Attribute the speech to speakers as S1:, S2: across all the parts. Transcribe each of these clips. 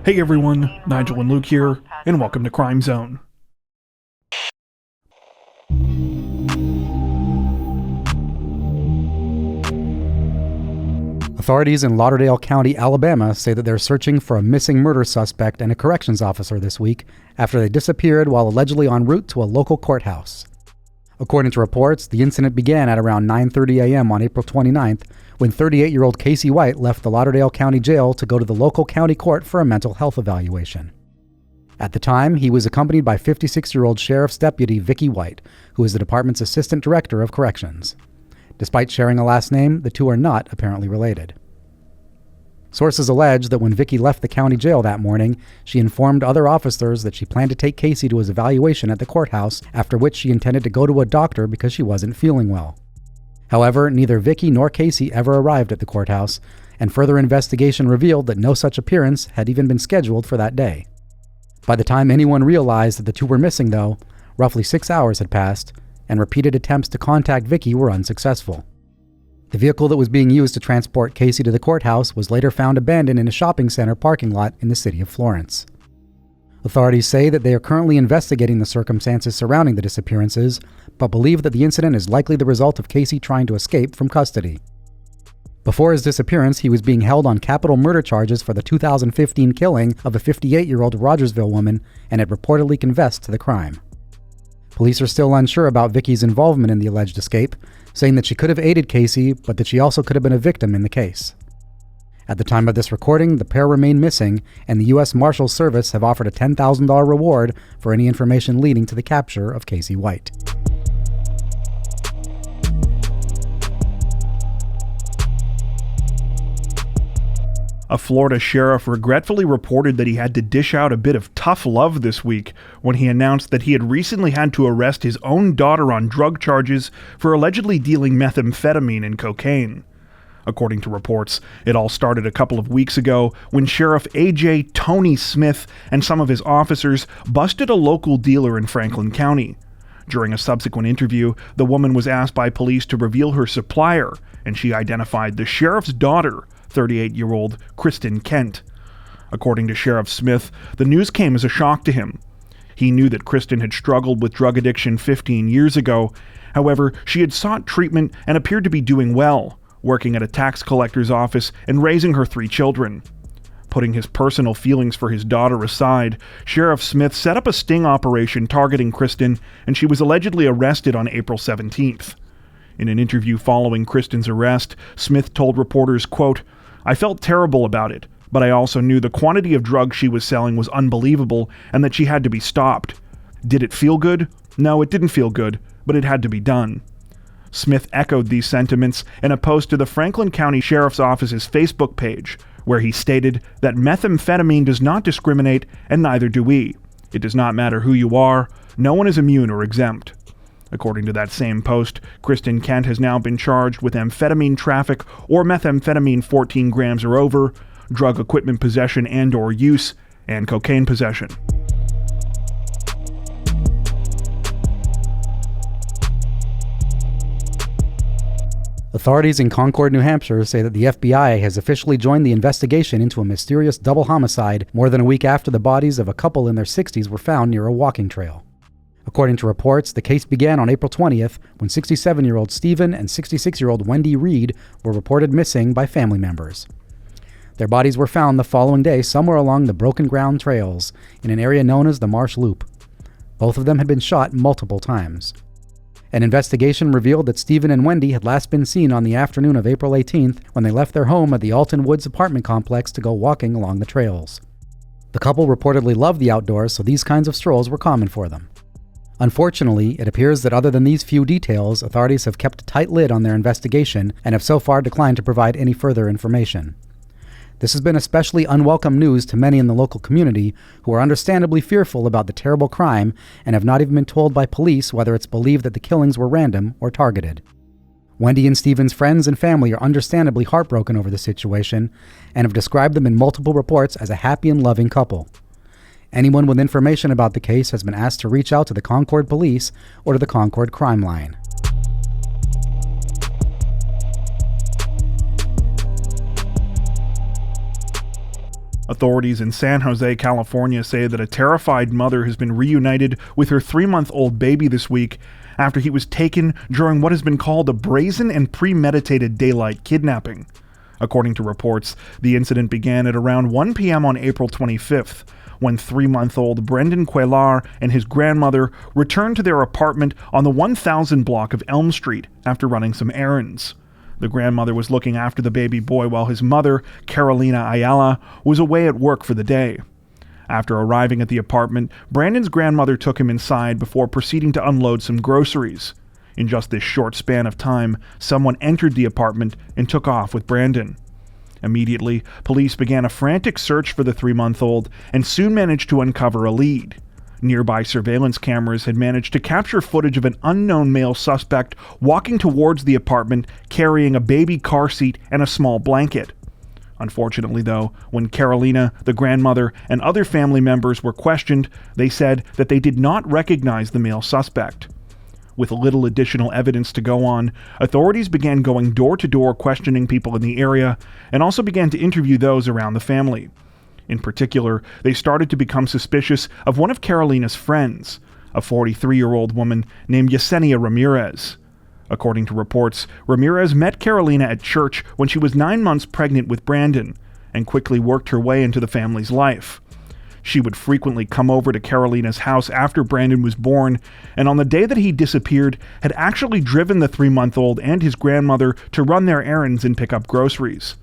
S1: Hey everyone, Nigel and Luke here, and welcome to Crime Zone.
S2: Authorities in Lauderdale County, Alabama say that they're searching for a missing murder suspect and a corrections officer this week after they disappeared while allegedly en route to a local courthouse. According to reports, the incident began at around 9:30 a.m. on April 29th when 38-year-old Casey White left the Lauderdale County Jail to go to the local county court for a mental health evaluation. At the time, he was accompanied by 56-year-old Sheriff's Deputy Vicky White, who is the department's Assistant Director of Corrections. Despite sharing a last name, the two are not apparently related. Sources allege that when Vicky left the county jail that morning, she informed other officers that she planned to take Casey to his evaluation at the courthouse, after which she intended to go to a doctor because she wasn't feeling well. However, neither Vicky nor Casey ever arrived at the courthouse, and further investigation revealed that no such appearance had even been scheduled for that day. By the time anyone realized that the two were missing, though, roughly 6 hours had passed, and repeated attempts to contact Vicky were unsuccessful. The vehicle that was being used to transport Casey to the courthouse was later found abandoned in a shopping center parking lot in the city of Florence. Authorities say that they are currently investigating the circumstances surrounding the disappearances, but believe that the incident is likely the result of Casey trying to escape from custody. Before his disappearance, he was being held on capital murder charges for the 2015 killing of a 58-year-old Rogersville woman and had reportedly confessed to the crime. Police are still unsure about Vicky's involvement in the alleged escape, saying that she could have aided Casey, but that she also could have been a victim in the case. At the time of this recording, the pair remain missing, and the U.S. Marshals Service have offered a $10,000 reward for any information leading to the capture of Casey White.
S1: A Florida sheriff regretfully reported that he had to dish out a bit of tough love this week when he announced that he had recently had to arrest his own daughter on drug charges for allegedly dealing methamphetamine and cocaine. According to reports, it all started a couple of weeks ago when Sheriff A.J. Tony Smith and some of his officers busted a local dealer in Franklin County. During a subsequent interview, the woman was asked by police to reveal her supplier, and she identified the sheriff's daughter, 38-year-old Kristen Kent. According to Sheriff Smith, the news came as a shock to him. He knew that Kristen had struggled with drug addiction 15 years ago. However, she had sought treatment and appeared to be doing well, working at a tax collector's office and raising her 3 children. Putting his personal feelings for his daughter aside, Sheriff Smith set up a sting operation targeting Kristen, and she was allegedly arrested on April 17th. In an interview following Kristen's arrest, Smith told reporters, quote, "I felt terrible about it, but I also knew the quantity of drugs she was selling was unbelievable and that she had to be stopped. Did it feel good? No, it didn't feel good, but it had to be done." Smith echoed these sentiments in a post to the Franklin County Sheriff's Office's Facebook page, where he stated that methamphetamine does not discriminate and neither do we. It does not matter who you are, no one is immune or exempt. According to that same post, Kristen Kent has now been charged with amphetamine traffic or methamphetamine 14 grams or over, drug equipment possession and or use, and cocaine possession.
S2: Authorities in Concord, New Hampshire say that the FBI has officially joined the investigation into a mysterious double homicide more than a week after the bodies of a couple in their 60s were found near a walking trail. According to reports, the case began on April 20th when 67-year-old Stephen and 66-year-old Wendy Reed were reported missing by family members. Their bodies were found the following day somewhere along the Broken Ground Trails in an area known as the Marsh Loop. Both of them had been shot multiple times. An investigation revealed that Stephen and Wendy had last been seen on the afternoon of April 18th when they left their home at the Alton Woods apartment complex to go walking along the trails. The couple reportedly loved the outdoors, so these kinds of strolls were common for them. Unfortunately, it appears that other than these few details, authorities have kept a tight lid on their investigation and have so far declined to provide any further information. This has been especially unwelcome news to many in the local community who are understandably fearful about the terrible crime and have not even been told by police whether it's believed that the killings were random or targeted. Wendy and Stephen's friends and family are understandably heartbroken over the situation and have described them in multiple reports as a happy and loving couple. Anyone with information about the case has been asked to reach out to the Concord Police or to the Concord Crime Line.
S1: Authorities in San Jose, California say that a terrified mother has been reunited with her 3-month-old baby this week after he was taken during what has been called a brazen and premeditated daylight kidnapping. According to reports, the incident began at around 1 p.m. on April 25th, when 3-month-old Brendan Cuellar and his grandmother returned to their apartment on the 1000 block of Elm Street after running some errands. The grandmother was looking after the baby boy while his mother, Carolina Ayala, was away at work for the day. After arriving at the apartment, Brandon's grandmother took him inside before proceeding to unload some groceries. In just this short span of time, someone entered the apartment and took off with Brandon. Immediately, police began a frantic search for the 3-month-old and soon managed to uncover a lead. Nearby surveillance cameras had managed to capture footage of an unknown male suspect walking towards the apartment carrying a baby car seat and a small blanket. Unfortunately, though, when Carolina, the grandmother, and other family members were questioned, they said that they did not recognize the male suspect. With little additional evidence to go on, authorities began going door-to-door questioning people in the area and also began to interview those around the family. In particular, they started to become suspicious of one of Carolina's friends, a 43-year-old woman named Yesenia Ramirez. According to reports, Ramirez met Carolina at church when she was 9 months pregnant with Brandon and quickly worked her way into the family's life. She would frequently come over to Carolina's house after Brandon was born, and on the day that he disappeared, had actually driven the 3-month-old and his grandmother to run their errands and pick up groceries.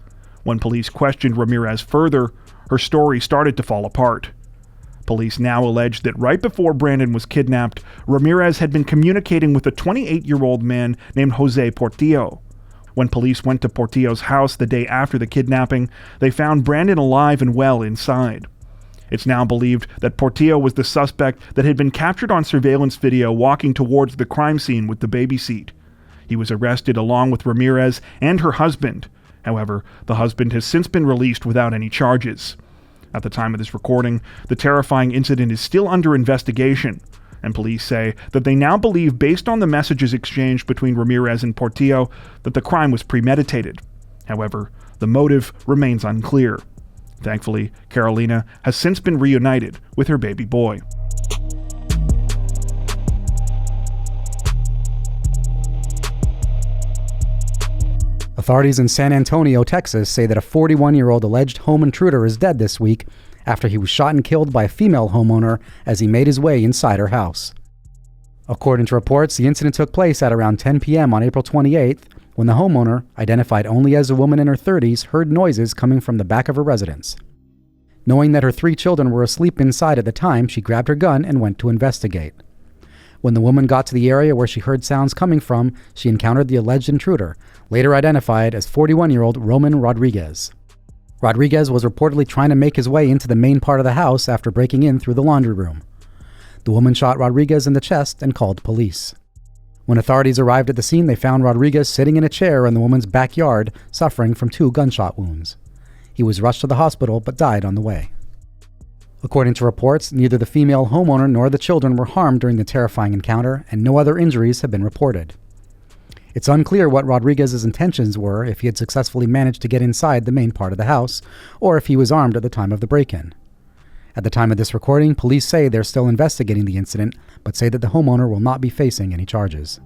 S1: When police questioned Ramirez further, her story started to fall apart. Police now allege that right before Brandon was kidnapped, Ramirez had been communicating with a 28-year-old man named Jose Portillo. When police went to Portillo's house the day after the kidnapping, they found Brandon alive and well inside. It's now believed that Portillo was the suspect that had been captured on surveillance video walking towards the crime scene with the baby seat. He was arrested along with Ramirez and her husband. However, the husband has since been released without any charges. At the time of this recording, the terrifying incident is still under investigation, and police say that they now believe, based on the messages exchanged between Ramirez and Portillo, that the crime was premeditated. However, the motive remains unclear. Thankfully, Carolina has since been reunited with her baby boy.
S2: Authorities in San Antonio, Texas, say that a 41-year-old alleged home intruder is dead this week after he was shot and killed by a female homeowner as he made his way inside her house. According to reports, the incident took place at around 10 p.m. on April 28th, when the homeowner, identified only as a woman in her 30s, heard noises coming from the back of her residence. Knowing that her 3 children were asleep inside at the time, she grabbed her gun and went to investigate. When the woman got to the area where she heard sounds coming from, she encountered the alleged intruder, later identified as 41-year-old Roman Rodriguez. Rodriguez was reportedly trying to make his way into the main part of the house after breaking in through the laundry room. The woman shot Rodriguez in the chest and called police. When authorities arrived at the scene, they found Rodriguez sitting in a chair in the woman's backyard, suffering from 2 gunshot wounds. He was rushed to the hospital but died on the way. According to reports, neither the female homeowner nor the children were harmed during the terrifying encounter, and no other injuries have been reported. It's unclear what Rodriguez's intentions were, if he had successfully managed to get inside the main part of the house, or if he was armed at the time of the break-in. At the time of this recording, police say they're still investigating the incident, but say that the homeowner will not be facing any charges.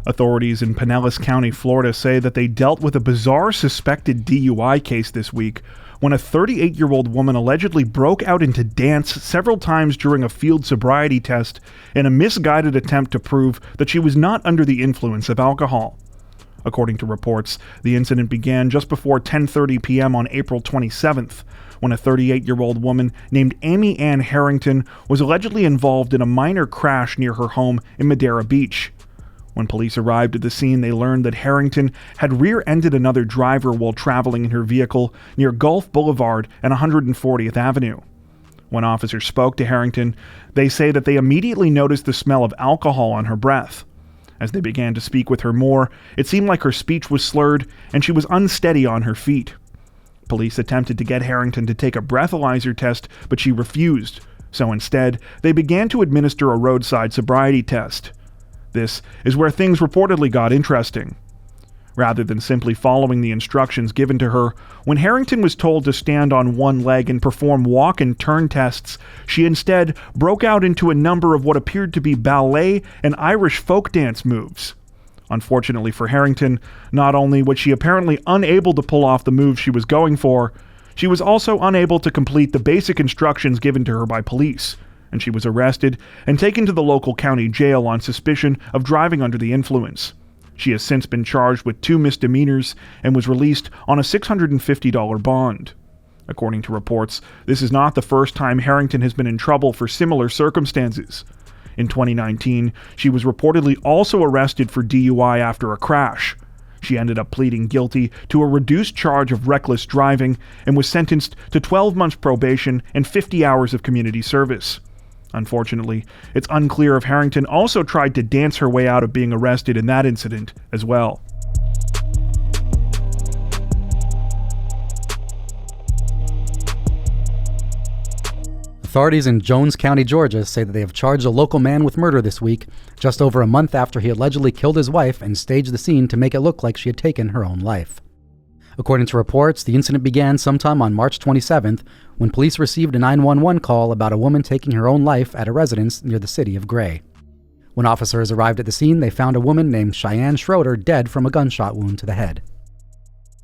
S1: Authorities in Pinellas County, Florida say that they dealt with a bizarre suspected DUI case this week when a 38-year-old woman allegedly broke out into dance several times during a field sobriety test in a misguided attempt to prove that she was not under the influence of alcohol. According to reports, the incident began just before 10:30 p.m. on April 27th, when a 38-year-old woman named Amy Ann Harrington was allegedly involved in a minor crash near her home in Madera Beach. When police arrived at the scene, they learned that Harrington had rear-ended another driver while traveling in her vehicle near Gulf Boulevard and 140th Avenue. When officers spoke to Harrington, they say that they immediately noticed the smell of alcohol on her breath. As they began to speak with her more, it seemed like her speech was slurred and she was unsteady on her feet. Police attempted to get Harrington to take a breathalyzer test, but she refused, so instead, they began to administer a roadside sobriety test. This is where things reportedly got interesting. Rather than simply following the instructions given to her, when Harrington was told to stand on one leg and perform walk and turn tests, she instead broke out into a number of what appeared to be ballet and Irish folk dance moves. Unfortunately for Harrington, not only was she apparently unable to pull off the moves she was going for, she was also unable to complete the basic instructions given to her by police, and she was arrested and taken to the local county jail on suspicion of driving under the influence. She has since been charged with 2 misdemeanors and was released on a $650 bond. According to reports, this is not the first time Harrington has been in trouble for similar circumstances. In 2019, she was reportedly also arrested for DUI after a crash. She ended up pleading guilty to a reduced charge of reckless driving and was sentenced to 12 months probation and 50 hours of community service. Unfortunately, it's unclear if Harrington also tried to dance her way out of being arrested in that incident as well.
S2: Authorities in Jones County, Georgia say that they have charged a local man with murder this week, just over a month after he allegedly killed his wife and staged the scene to make it look like she had taken her own life. According to reports, the incident began sometime on March 27th when police received a 911 call about a woman taking her own life at a residence near the city of Gray. When officers arrived at the scene, they found a woman named Cheyenne Schroeder dead from a gunshot wound to the head.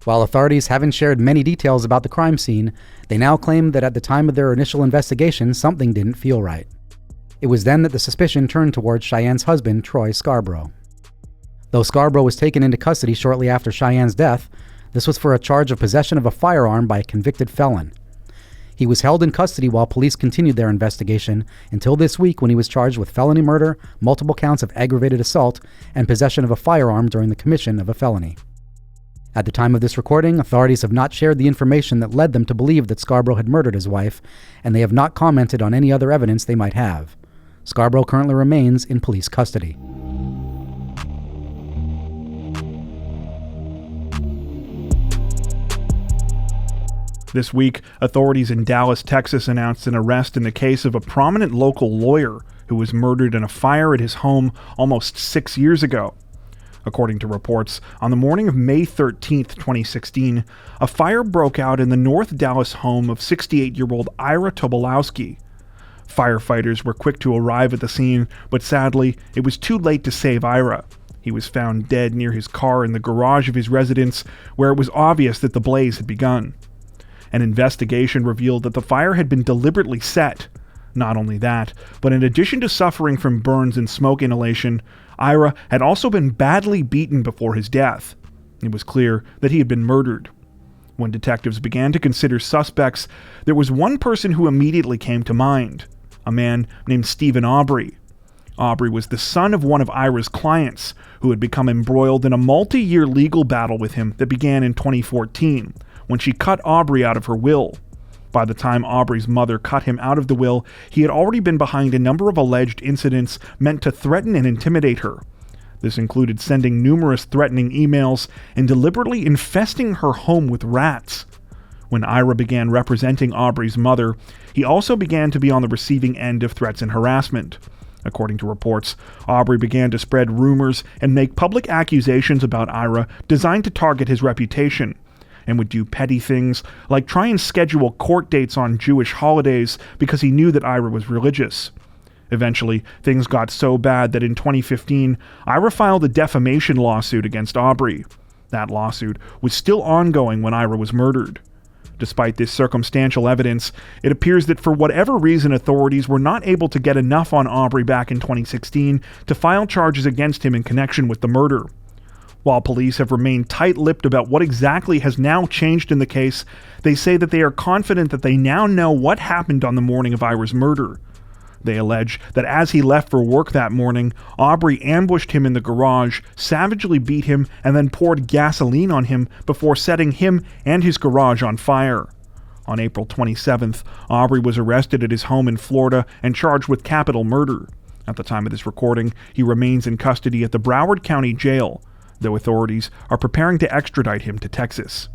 S2: While authorities haven't shared many details about the crime scene, they now claim that at the time of their initial investigation, something didn't feel right. It was then that the suspicion turned towards Cheyenne's husband, Troy Scarborough. Though Scarborough was taken into custody shortly after Cheyenne's death, this was for a charge of possession of a firearm by a convicted felon. He was held in custody while police continued their investigation until this week when he was charged with felony murder, multiple counts of aggravated assault, and possession of a firearm during the commission of a felony. At the time of this recording, authorities have not shared the information that led them to believe that Scarborough had murdered his wife, and they have not commented on any other evidence they might have. Scarborough currently remains in police custody.
S1: This week, authorities in Dallas, Texas announced an arrest in the case of a prominent local lawyer who was murdered in a fire at his home almost 6 years ago. According to reports, on the morning of May 13, 2016, a fire broke out in the North Dallas home of 68-year-old Ira Tobolowski. Firefighters were quick to arrive at the scene, but sadly, it was too late to save Ira. He was found dead near his car in the garage of his residence, where it was obvious that the blaze had begun. An investigation revealed that the fire had been deliberately set. Not only that, but in addition to suffering from burns and smoke inhalation, Ira had also been badly beaten before his death. It was clear that he had been murdered. When detectives began to consider suspects, there was one person who immediately came to mind, a man named Stephen Aubrey. Aubrey was the son of one of Ira's clients, who had become embroiled in a multi-year legal battle with him that began in 2014, when she cut Aubrey out of her will. By the time Aubrey's mother cut him out of the will, he had already been behind a number of alleged incidents meant to threaten and intimidate her. This included sending numerous threatening emails and deliberately infesting her home with rats. When Ira began representing Aubrey's mother, he also began to be on the receiving end of threats and harassment. According to reports, Aubrey began to spread rumors and make public accusations about Ira designed to target his reputation, and would do petty things like try and schedule court dates on Jewish holidays because he knew that Ira was religious. Eventually, things got so bad that in 2015, Ira filed a defamation lawsuit against Aubrey. That lawsuit was still ongoing when Ira was murdered. Despite this circumstantial evidence, it appears that for whatever reason authorities were not able to get enough on Aubrey back in 2016 to file charges against him in connection with the murder. While police have remained tight-lipped about what exactly has now changed in the case, they say that they are confident that they now know what happened on the morning of Ira's murder. They allege that as he left for work that morning, Aubrey ambushed him in the garage, savagely beat him, and then poured gasoline on him before setting him and his garage on fire. On April 27th, Aubrey was arrested at his home in Florida and charged with capital murder. At the time of this recording, he remains in custody at the Broward County Jail, though authorities are preparing to extradite him to Texas.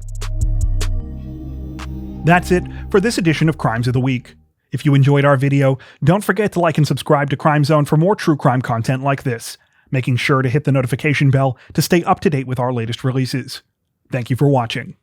S1: That's it for this edition of Crimes of the Week. If you enjoyed our video, don't forget to like and subscribe to Crime Zone for more true crime content like this. making sure to hit the notification bell to stay up to date with our latest releases. Thank you for watching.